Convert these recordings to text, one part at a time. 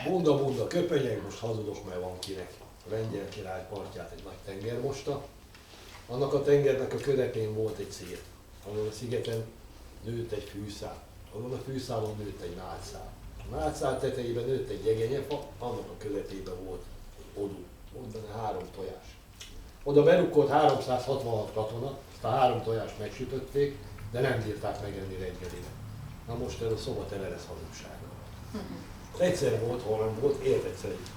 Bunda, köpenyeg, most hazudok, mert van kinek. A lengyel király partját egy nagy tenger mosta. Annak a tengernek a közepén volt egy szél. Azon a szigeten nőtt egy fűszál. Azon a fűszálon nőtt egy nátszál. A nátszál tetejében nőtt egy jegenyefa, annak a közepében volt odú. Volt benne 3 tojás. Oda berukkolt 366 katona, azt a 3 tojást megsütötték, de nem bírták megenni reggelire. Na most ez a szoba tele lesz hazugsággal. Egyszer volt, hol nem volt, élt egyszer egy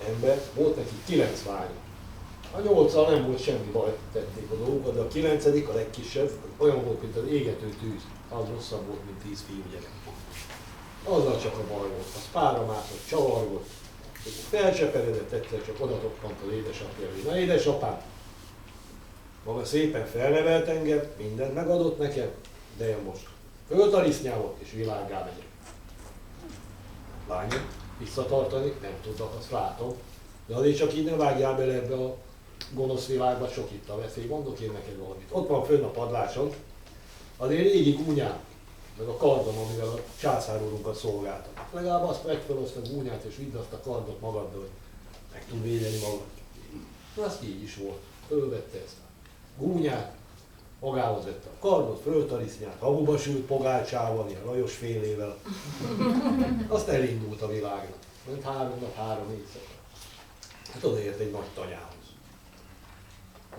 ember, volt neki 9 lánya. A 8-al nem volt semmi baj, tették a dolgokat, de a 9., a legkisebb, olyan volt, mint az égető tűz. Az rosszabb volt, mint 10 fiúgyerek. Azzal csak a baj volt, az pára mászott, csavargott. Felcseperedett egyszer, csak oda toppant az édesapja, hogy na édesapám, maga szépen felnevelt engem, mindent megadott nekem, de én most föltarisznyálok és világgá megyek. Lányom, visszatartani nem tudnak, azt látom, de azért csak így ne vágjál bele ebbe a gonosz világba, sok itt a veszély, mondok én neked valamit. Ott van fönn a padláson, azért régi gúnyám, meg a kardom, amivel a császárúrunkat szolgáltam. Legalább azt vedd fel azt a gúnyát és vidd azt a kardot magaddal, hogy meg tud védeni magad. Na, azt így is volt. Fölvette ezt a gúnyát, magához vette a kardot, föltarisznyát, hamuba sült pogácsával, ilyen Lajos félével. Azt elindult a világnak. Ment 3 nap, 3 éjszaka. Hát odaért egy nagy tanyához.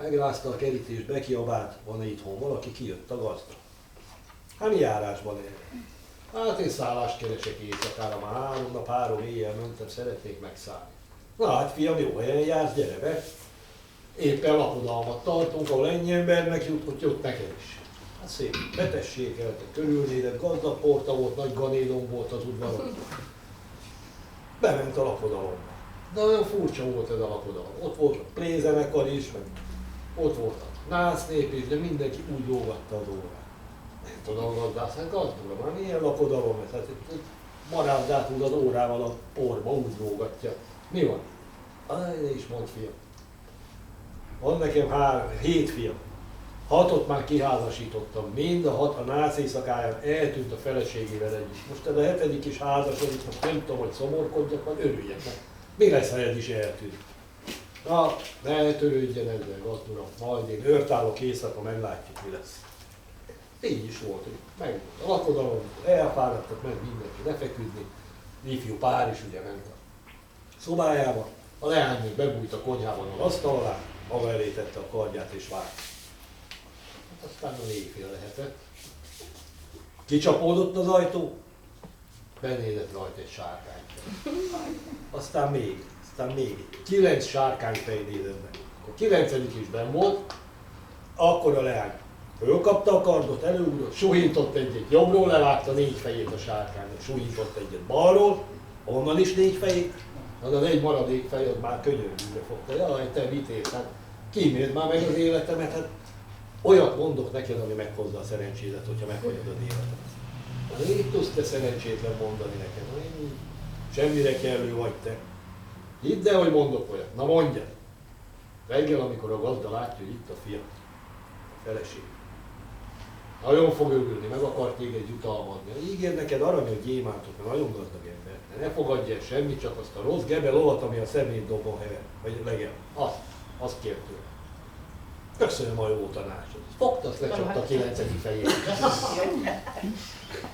Megrázta a kerítést, bekiabált, van-e itthon valaki, kijött a gazda. Hát mi járásban él? Hát én szállást keresek éjszakára, már 3 nap, 3 éjjel mentem, szeretnék megszállni. Na hát fiam, jó helyen jársz, gyere be. Éppen lakodalmat tartunk, ahol ennyi embernek jut, hogy jött neked is. Hát szép, betessékeltek, körülnézett, gazdag porta volt, nagy ganédon volt az udvaron. Bement a lakodalomba. De olyan furcsa volt ez a lakodalom. Ott volt a plézenekar is, meg ott volt a násznép is, de mindenki úgy lógatta az órát. Nem tudom, a gazdász, hát gazdura, már milyen lakodalom ez? Hát marázdát úgy az órával a porba, úgy lógatja. Mi van? Ne is mondd, fiam. Van nekem 7 fiam. 6-ot már kiházasítottam. Mind a 6 a nász éjszakáján eltűnt a feleségével együtt. Most ez a 7. is házasodik, most nem tudom, hogy szomorkodjak, vagy örüljek meg. Mi lesz, ha ez is eltűnt? Na, ne törődjen ezzel, gazduram. Majd én őrtállok éjszaka, meglátjuk, mi lesz. Így is volt, hogy meg a lakodalom, elfáradtak, ment mindenki lefeküdni. Ifjú pár is ugye ment a szobájába. A leány még bebújt a konyhában az asztal alá, maga elé tette a kardját és várt. Hát aztán a éjfél lehetett. Kicsapódott az ajtó, benézett rajta egy sárkány. Aztán még 9 sárkányfej nézett meg. A 9. is benn volt, akkor a leány fölkapta a kardot, előugrott, suhintott egyet jobbról, levágta 4 fejét a sárkánynak, suhintott egyet balról, onnan is 4 fejét, az az egy maradék fej, az már könyörgűre fogta. Jaj, te vitéz, hát kíméld már meg az életemet, hát olyat mondok neked, ami meghozza a szerencsédet, hogyha meghagyod az életet. Hát így tudsz te szerencsétlen mondani neked, semmire kellő vagy te. Hidd el, hogy mondok olyat. Na mondjad! Reggel, amikor a gazda látja, hogy itt a fia, a feleség. Nagyon fog örülni, meg akart téged jutalmazni. Ígér neked aranyat, gyémántot, mert nagyon gazdag ember. De ne fogadj el semmit, csak azt a rossz gebe lovat, ami a szemétdobban hever, vagy legel. Azt kért tőle. Köszönöm a jó tanácsot. Fogta, azt lecsapta a 9. fejét.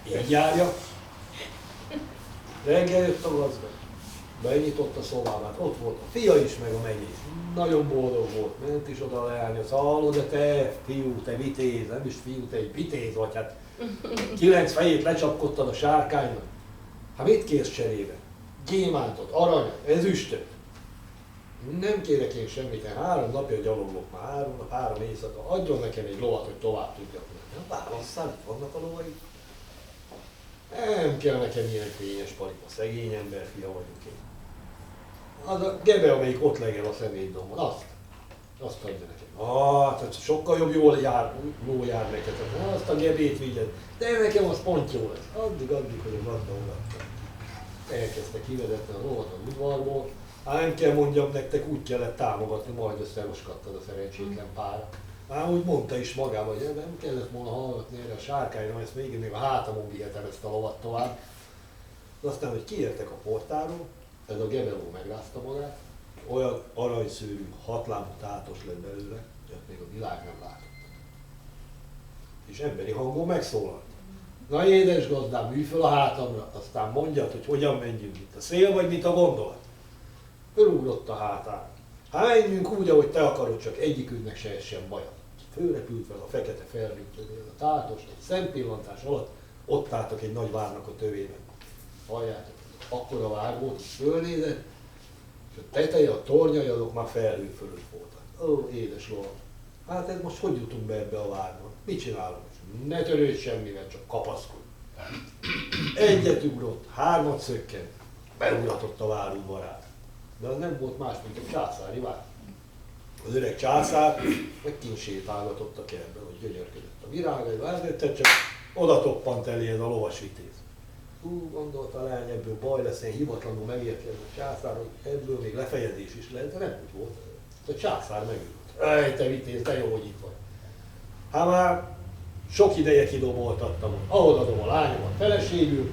Így járja. Reggel jött a gazda. Benyitott a szobában, ott volt a fia is, meg a mennyei. Nagyon boldog volt, ment is oda a leány, azt hallod, de te fiú, te vitéz, nem is fiú, te egy vitéz vagy, hát 9 fejét lecsapkodtad a sárkánynak. Hát mit kérsz cserébe? Gyémántot, aranyat, ezüstöt? Nem kérek én semmit, én 3 napja gyalogolok már, 3 nap, 3 éjszaka, adjon nekem egy lovat, hogy tovább tudjak menni. Válasszál, itt vannak a lovai. Nem kell nekem ilyen fényes palipa, szegény ember, fia vagyok én. Az a gebe, amelyik ott legel a szemétdomban, azt adja nekem. Tehát sokkal jobb ló jár neked, azt a gebét vigyed, de nekem az pont jó lesz. Addig, hogy a gazda odaadta. Elkezdte kivezetni a lovat az udvarból. Hát nem kell mondjam nektek, úgy kellett támogatni, majd összeroskattad a szerencsétlen pár. Már úgy mondta is magában, hogy nem kellett volna hallgatni erre a sárkányra, ezt még a hátamon vihetem ezt a lovat tovább. Aztán, hogy kiértek a portáról, ez a gebeló megrázta magát, olyan aranyszőrű, hatlábú tátos lett belőle, hogy még a világ nem látott. És emberi hangon megszólalt. Na édes gazdám, ülj föl a hátamra, aztán mondjad, hogy hogyan menjünk itt, a szél vagy mit a gondolat. Fölugrott a hátán. Hát menjünk úgy, ahogy te akarod, csak egyikünknek se essen baja. Fölrepült vele a fekete felhőtől, a tátos, egy szempillantás alatt ott álltak egy nagy várnak a tövében. Halljátok, akkora vár volt, fölnézett, és a teteje, a tornyai azok már felhő fölött voltak. Ó, édes lovag, hát ez most hogy jutunk be ebbe a várba? Mit csinálunk? Ne törődj semmivel, csak kapaszkodj. Egyet ugrott, hármat szökkent, beugratott a vár udvarát. De az nem volt más, mint a császári vár. Az öreg császár meg kint sétálgatott a kertben, hogy gyönyörködött a virágaival, ezért csak oda toppant elé ez a lovas vitéz. Gondolta a lány, ebből baj lesz, én hivatlanul megérkezett a császár, hogy ebből még lefejezés is lehet, de nem úgy volt. A császár megült. Ej, te vitéz, de jó, hogy itt vagy. Hát már sok ideje kidoboltattam, ahol adom a lányomat feleségül,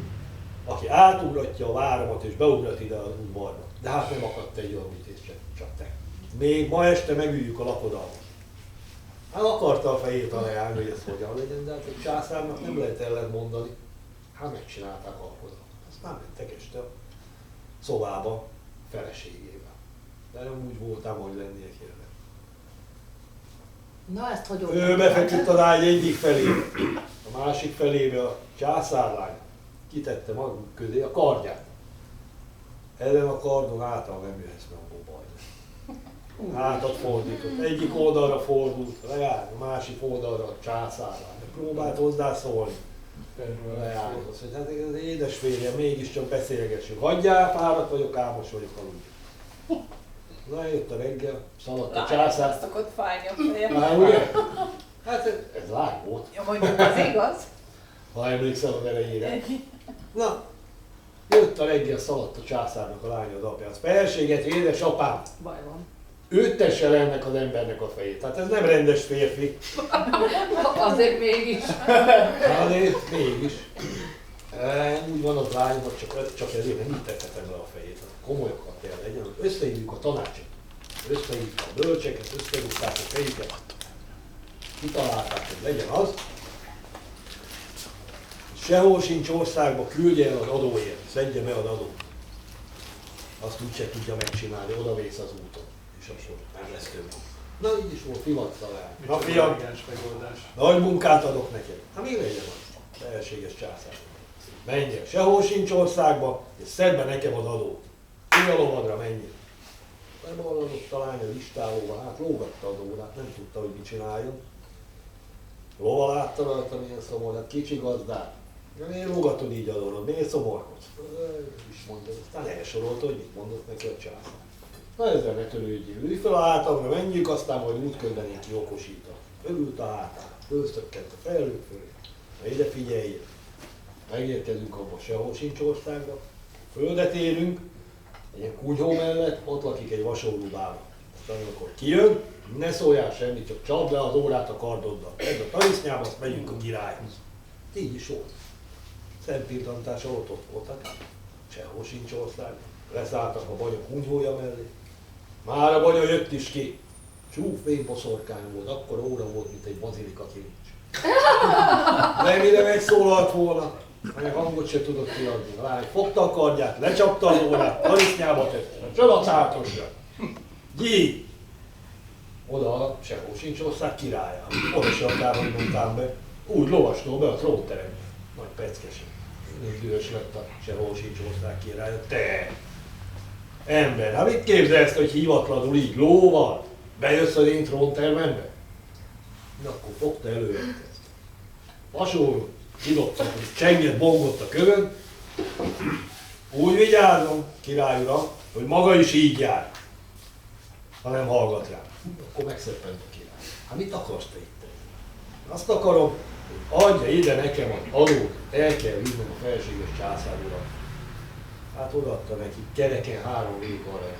aki átugratja a váromat és beugrat ide az udvarba. De hát nem akadt egy olyan vitéz, csak te. Még ma este megüljük a lakodalmat. Hát akarta a fejét a leány, hogy ez hogyan legyen, de hát egy császárnak nem lehet ellent mondani. Hát megcsinálták a lakodalmat. Aztán mentek este a szobába feleségével. De nem úgy voltam, hogy lennie kéne. Na ezt hogy Ő befeküdt az ágy egyik felébe, a másik felébe a császárlány kitette maguk közé a kardját. Ezen a kardon által nem jöhetsz meg a baj. Hátat fordított, egyik oldalra fordult, leállt, a másik oldalra a császárlány. Próbált hozzászólni. Leállt, hogy hát ez édes férjem, mégiscsak beszélgessünk. Hagyjál, fáradt vagyok, álmos vagyok, aludj. Na, jött a reggel, szaladt a császár. Azt szokott fájni a fejem. Már ugye? Hát ez lány volt. Ja, mondjuk az igaz. Ha emlékszel a elejére. Na, jött a reggel, szaladt a császárnak a lánya az apjához. Felséget, édesapám, Baj van. üttesse le ennek az embernek a fejét. Hát ez nem rendes férfi. Azért mégis. Azért mégis. Úgy van az lány, hogy csak ezért nem ütettetem le a fejét. Komolyakat kell legyen. Összehívjuk a tanácsot. Összehívjuk a bölcseket, összehívták a fejüket. Kitalálták, hogy legyen az. Sehol sincs országba, küldje el az adóért, szedje be az adót. Azt úgyse tudja megcsinálni, odavész az úton. És akkor nem lesz több. Na így is volt, hivattalál. Na fiam, nagy munkát adok neked. Hát mi legyen az? Felséges császár. Menjél, sehol sincs országba, és szedd be nekem az adót. Én a lovadra menjél. Beballadott a lány a listálóval, hát lógatta az órát, nem tudta, hogy mit csináljon. Lova látta rajta, milyen szomorú, hát kicsi gazdák. Miért lógatod így a dolog, miért szomorkodsz? És mondja, aztán elsorolta, hogy mit mondott neki a császár. Na ezzel ne törődjél, ülj fel a hátamra, menjünk, aztán majd útközben én ki okosítom. Fölült a hátán, fölszökkent a felhők fölé. Na ide figyeljél, megérkezünk abba, sehol sincs országba, földet érünk, egy ilyen kunyhó mellett, ott lakik egy vasorúbába. Aztán amikor kijön, ne szóljál semmit, csak csapd le az órát a kardoddal. Ez a tarisznyába, azt megyünk a királyhoz. Így is volt. Szempillantása ott voltak, sehol sincs ország. Leszálltak a banya kunyhója mellé. Már a banya jött is ki. Csúf fényposzorkány volt, akkor óra volt, mint egy bazilika kirincs. Nem ide megszólalt volna, meg hangot se tudott kiadni. A lány fogta a kardját, lecsapta az órát, tarisznyába tette, a csodacátosra. Gyí! Oda sehol sincs ország királyába. Oda se akárhogy mondtám be. Úgy lovastól be a trónterembe. Nagy peckesen. Dühös lett a sehol sincs ország királya. Te! Ember, hát mit képzelsz, hogy hivatlanul így lóval bejössz az én tróntermembe? Na akkor fogta elővetkezt. Vasóról kidobta, hogy csengett, bongott a kövön. Úgy vigyázom, király uram, hogy maga is így jár, ha nem hallgat rám. Akkor megszeppent a király. Hát mit akarsz te itt? Azt akarom, hogy adja ide nekem az adót, el kell vinnem a felséges császár urat. Hát odaadta neki, kereken 3 vég aranyat.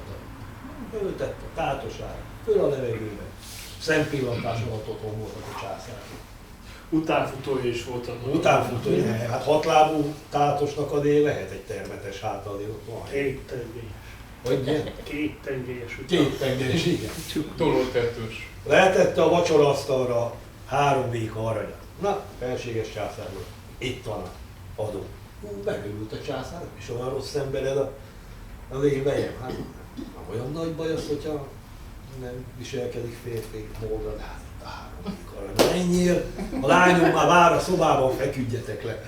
Föltette a tátosára, föl a levegőbe. Szempillantás alatt otthon voltak a császárok. Utánfutója is volt a Utánfutó, hát hatlábú tátosnak azért lehet egy termetes háta, azért ott van. Két tengelyes. Hogy milyen? Két tengelyes Két tengelyes, igen. Tolótetős. Lehetette a vacsoraasztalra 3 véka aranyat. Na, felséges császár volt. Itt van a adó. Megörült a császár, és olyan rossz embered az én vejem. Hát nem olyan nagy baj az, hogyha nem viselkedik férfi módon. Hát itt a 3 véka arany. Menjél, a lányom már vár a szobában, feküdjetek le.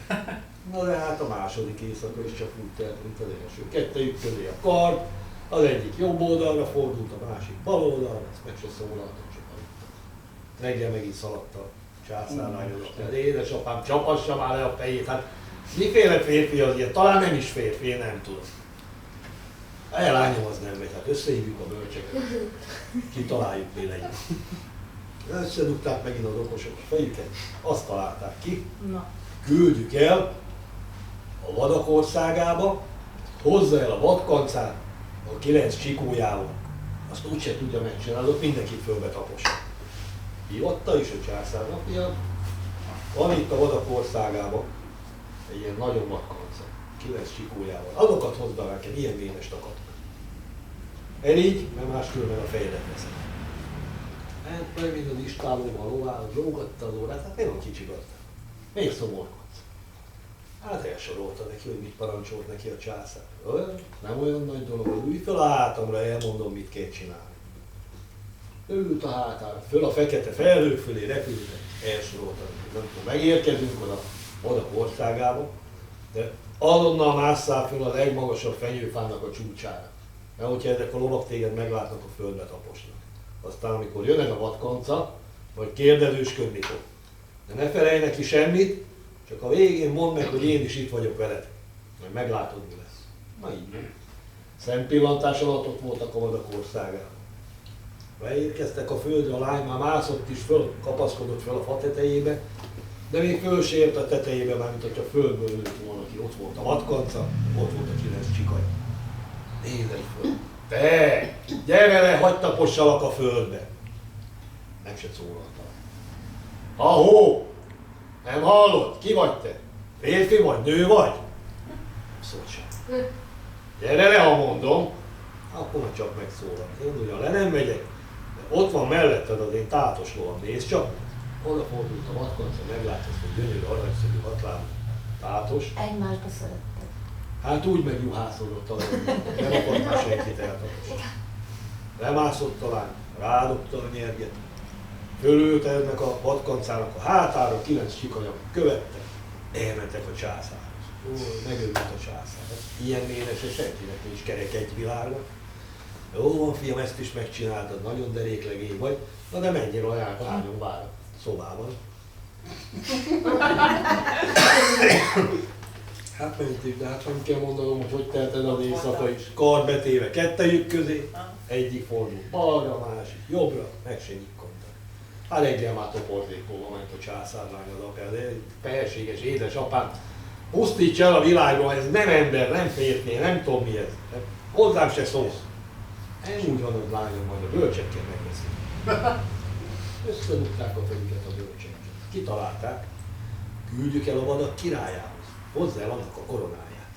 Na de hát a második éjszaka is csak úgy telt, mint az első. Kettejük közé a kard, az egyik jobb oldalra fordult, a másik bal oldalra, ezt meg se szólaltam, csak aludtam. Reggel megint szaladt a császárlányod, hogy édesapám csapassa már le a fejét, hát miféle férfi az ilyen, talán nem is férfi, én nem tudom. A lányom az nem megy, hát összehívjuk a bölcseket, kitaláljuk mi legyen. Összedugták megint az okosok a fejüket, azt találták ki, Na. küldjük el a vadak országába, hozza el a vadkancát, a 9 csikójával. Azt úgyse tudja megcsinálni, ott mindenki fölbe tapossa. Hívatta is a császárnak, hogy van itt a vadak országában egy ilyen nagyon vadkanca, 9 csikójával. Azokat hozd be nekem, ilyen ménest akartak. Elígy, mert máskülönben a fejedet veszem. Hát meg mind az istálóval lovál, lógatta az órát, hát nagyon kicsigatta. Még szomorkodsz. Hát elsorolta neki, hogy mit parancsolt neki a császár. Nem olyan nagy dolog, hogy ülj föl a hátamra, elmondom, mit kell csinálni. Ült a hátára, föl a fekete felhők fölé repültek, elsorolta. Nem tudom, megérkezünk oda országába, de azonnal másszál föl a legmagasabb fenyőfának a csúcsára. Mert hogyha ezek a lovak téged meglátnak, a földbe taposnak. Aztán amikor jön ez a vadkanca, vagy kérdezősködni fog. De ne felejj neki semmit, csak a végén mondd meg, hogy én is itt vagyok veled. Majd meglátod, mi lesz. Na így. Szempillantás alatt ott voltak a vadak országában. Beérkeztek a földre, a lány már mászott is föl, kapaszkodott föl a fa tetejébe, de még föl se ért a tetejébe, már mint hogyha földből nőtt volna ki. Ott volt a vadkanca, ott volt a 9 csikaj. Nézd föl. Te! Gyere le, hagyd tapossalak a földbe! Nem se szólaltam. Ahó! Nem hallod? Ki vagy te? Férfi vagy? Nő vagy? Nem szólt sem. Gyere le, ha mondom. Akkor már csak megszólalt. Én ugyan le nem megyek, de ott van melletted az én tátos lovam. Nézd csak! Oda fordult a vadkanca, meglátta ezt a gyönyörű aranyszögű hatlábú tátos. Egymásba szerettek. Hát úgy megjuhászolott alapban, nem akart már senkit eltaposni. Lemászott a lány, rádobta a nyerget, fölült ennek a vadkancának a hátára, 9 csikanya követte, elmentek a császárhoz. Megőült a császár. Ilyen ménese senkinek nincs kerek egy világnak. Jó van fiam, ezt is megcsináltad, nagyon deréklegény vagy, na de menjél a lányom vár a szobában. Hát mentünk, de hát nem kell mondanom, hogy telted az éjszaka is. Kard betéve kettejük közé, egyik fordult balra, másik jobbra, meg se nyikkodtak. Hát reggel már toporzékóba ment a császárlány az apja, de felséges édesapám, pusztíts el a világról, ez nem ember, nem férfi, nem tudom mi ez. Hozzám se szólsz. Nem úgy van, hogy lányom, majd a bölcsekkel megveszik. Összedugták a fejüket a bölcsekkel. Kitalálták, küldjük el a vadak királyához. Hozzá el annak a koronáját.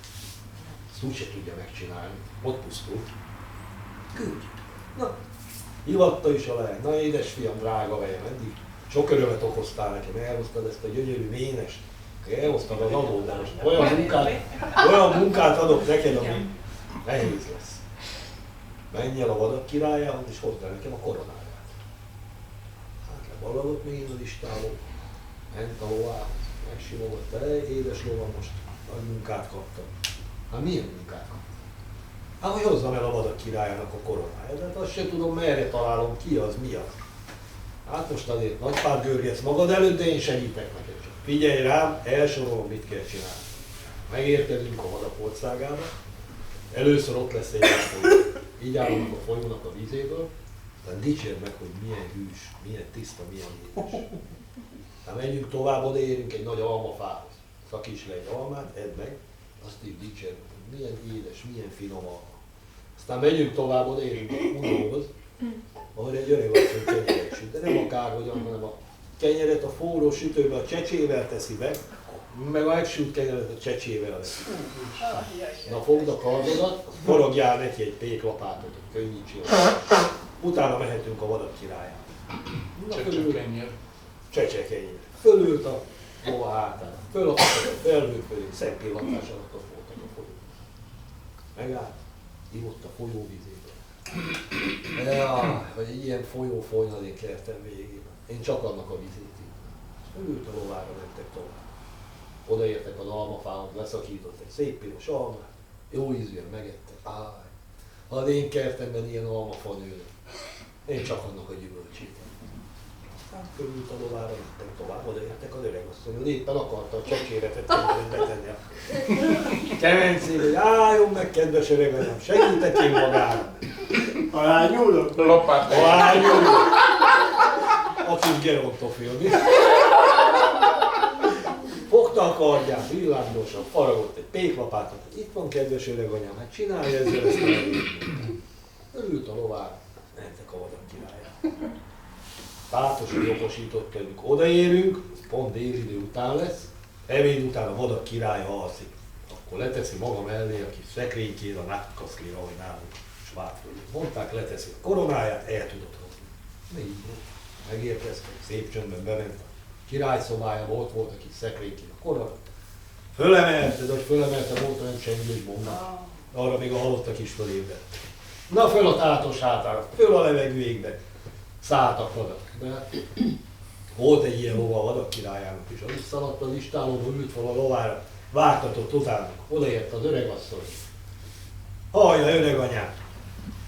Ezt úgy se tudja megcsinálni. Ott pusztult. Küldjük. Na, hivatta is a lány. Na édesfiam, drága vejem, eddig sok örömet okoztál nekem. Elhoztad ezt a gyönyörű ménest. Elhoztad az adót, de most olyan munkát adok neked, ami nehéz lesz. Menj el a vadak királyához, és hozd el nekem a koronáját. Hát lebaladott még az istáló. Ment a lovához. Megsimogatta, édes lovam, most nagy munkát kaptam. Hát milyen munkát kaptam? Hát, hogy hozzam el a vadak királyának a koronáját, de hát azt sem tudom, merre találom, ki az, mi az. Hát most azért nagy pár görgetsz magad előtt, de én segítek neked csak. Figyelj rám, elsorolom, mit kell csinálni. Megérkezünk a vadak országába, először ott lesz egy folyó. Így állunk a folyónak a vízéből, aztán dicsérd meg, hogy milyen hűs, milyen tiszta, milyen édes. Hát menjünk tovább, odaérünk egy nagy almafához. Szakíts le egy almát, edd meg, azt így dicsérd, hogy milyen édes, milyen finom alma. Aztán megyünk tovább, odaérünk a unóhoz, ahol egy öreg asszony kenyeret süt, de nem akárhogyan, hanem a kenyeret a forró sütőbe a csecsével teszi be, meg a megsült kenyeret a csecsével lesz. Na fogd a kardodat, forogjál neki egy péklapátot, hogy könnyítsél. Utána mehetünk a vadak királyára. Csecsekenyér. Csecsekenyér. Fölült a lova hátára, fölakadt a felhő fölé, szebb pillantás alatt ott voltak a folyó. Megállt, ivott a folyóvizéből. Jaj, hogy egy ilyen folyó folyna az én kertem végén. Én csak annak a vizét ittam. Fölült a lovára, mentek tovább. Odaértek az almafához, leszakított egy szép piros almát, jó ízűen megettek. Áj, ha az én kertemben ilyen almafa nőne, én csak annak a gyümölcsét. Hát fölült a lovára, mentek tovább, odaértek az öregasszonyhoz, éppen akarta a csecséretet betenni a kemencébe, hogy álljon meg, kedves öreganyám, segítek én magának. Alányúlok? Lapát. Alányúlok. A kis gerontofilm. Fogta a kardját, villámgyorsan faragott egy péklapátot. Itt van, kedves öreganyám, hát csinálja ezzel ezt a ült a lovára, mentek a vadak királyára. Tátosan jogosított tőlük. Odaérünk, pont délidő után lesz, ebéd után a vadak királya alszik. Akkor leteszi maga mellé a kis szekrénykére, a nátkaszlira, ahogy nálunk Svábföldön. Mondták, leteszi a koronáját, el tudod hozni. Így megérkeztek, szép csöndben bement a király szobájába, ott volt a kis szekrénykére a korona. Fölemelte, de hogy fölemelte, volt olyan csengős bomba. Arra még a halottak is fölébredt. Na föl a tátos hátára, föl a levegőjékbe. Szálltak oda. De volt egy ilyen lova a vadak királyának is, az szaladt az istálóba, ült fel a lovára, vártatott utánuk. Odaért az öregasszony. Hallja, öreganyám!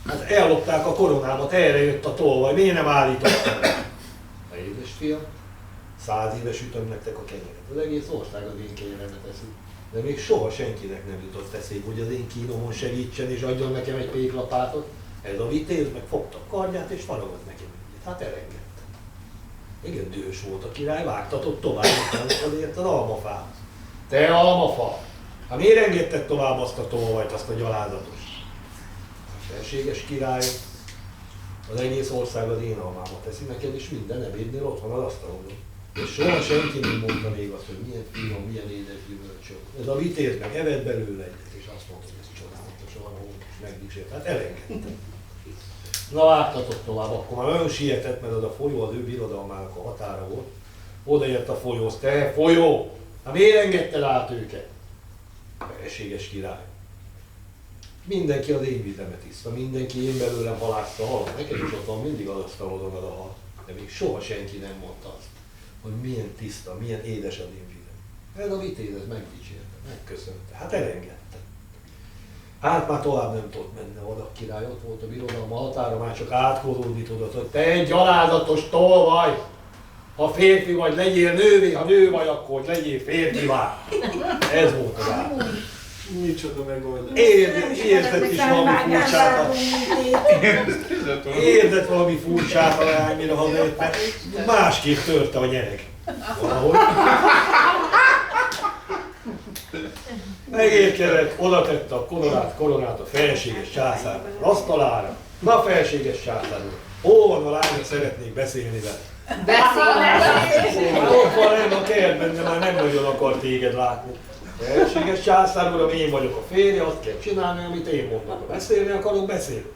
Hát ellopták a koronámat, erre jött a tolvaj, miért nem állítottam? A édes fiam, 100 éve sütöm nektek a kenyeret. Az egész ország az én kenyeremet eszik. De még soha senkinek nem jutott eszébe, hogy az én kínomon segítsen és adjon nekem egy péklapátot. Ez a vitéz meg fogta a kardját és faragott nekem egyet. Hát elengedte. Igen, dühös volt a király, vágtatott tovább, azért az almafához. Te almafa! Hát miért engedted tovább azt a tolvajt, azt a gyalázatos? A felséges király, az egész ország az én almámat teszi neked, és minden ebédnél ott van az asztalon. És soha senki nem mondta még azt, hogy milyen finom, milyen édes gyümölcsök. Ez a vitéz meg evett belőle egyet, és azt mondta, hogy ez csodálatos arra, és megdicsért. Hát elengedte. Na vágtatott tovább, akkor már nagyon sietett, mert az a folyó az ő birodalmának a határa volt. Odaért a folyóhoz, te folyó! Hát miért engedted át őket? Felséges király. Mindenki az én vizemet iszta, mindenki én belőlem halászta halat. Neked is ott van mindig az asztalodon az a hal. De még soha senki nem mondta azt, hogy milyen tiszta, milyen édes az én vizem. Ez a vitéz, ez megdicsérte, megköszönte. Hát elengedte. Hát már tovább nem tudott menni a vadak király, ott volt a birodalma határa, már csak átkozódni tudott, hogy te egy gyalázatos tolvaj! Ha férfi vagy, legyél nővé, ha nő vagy, akkor legyél férfivá. Ez volt az állat. Micsoda megoldás. Érzett is valami furcsát. Érzett valami furcsát a leány, mire hazajött, mert másképp törte a nyereg. Valahogy. Megérkezett, oda tette a koronát a felséges császárnak az asztalára. Na felséges császár úr, hol van a lány, szeretnék beszélni vele. Beszélni! Ott van nem a kertben, de már nem nagyon akar téged látni. Felséges császár uram, én vagyok a férje, azt kell csinálni, amit én mondok. Ha beszélni akarok, beszélni.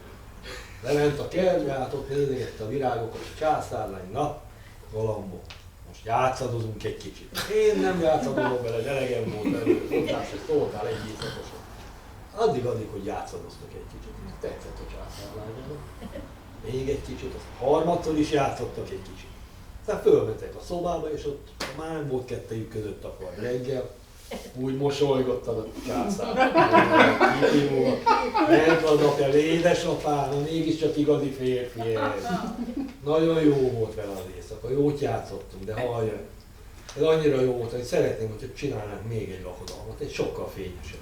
Lement a kertbe, hát ott nézegette a virágokat, a császárlány, na, galambok. Most játszadozunk egy kicsit. Én nem játszadozom vele, de elegem volt belőle. Mondtál, hogy szóltál egy éjszakosan. Addig, hogy játszadoztak egy kicsit. Tetszett a császárlányának. Még egy kicsit, aztán harmadszor is játszottak egy kicsit. Aztán fölmentek a szobába, és ott már nem volt kettejük között a faj. Reggel úgy mosolygott a császár. Ment az apja, édesapám, mégiscsak igazi férfi ez. Nagyon jó volt vele az éjszaka, jót játszottunk, de hallja, ez annyira jó volt, hogy szeretném, hogy csinálnánk még egy lakodalmat, egy sokkal fényesebb.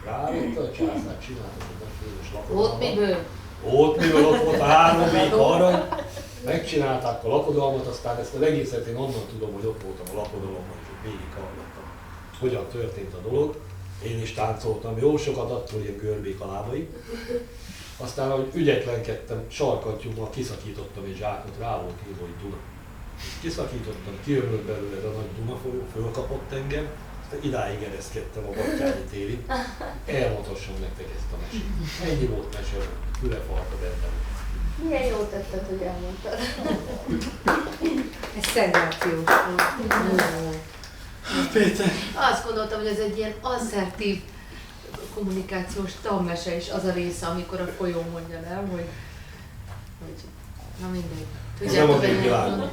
Rávette a császár, csináltak egy nagy fényes lakodalmat. Ott miből? Ott miből, ott volt a 3 vék arany. Megcsinálták a lakodalmat, aztán ezt az egészet én onnan tudom, hogy ott voltam a lakodalomban, és ott végig hallgattam, hogyan történt a dolog. Én is táncoltam, jó sokat attól ilyen görbék a lábaim. Aztán, ahogy ügyetlenkedtem, sarkantyúmmal kiszakítottam egy zsákot, rá volt írva, hogy Duna. Kiszakítottam, kiömlött belőle a nagy Dunafolyó, fölkapott engem, aztán idáig ereszkedtem a Battyányi térig. Elmondhassam nektek ezt a mesét. Ennyi volt mese, fülefarka bennem. Milyen jó tetted, hogy elmondtad. Ez szenzációs volt. Péter. Azt gondoltam, hogy ez egy ilyen asszertív kommunikációs tanmese is az a része, amikor a folyó mondja, nem? Hogy na mindegy. Ez nem a Tudjátok, hogy végvilág.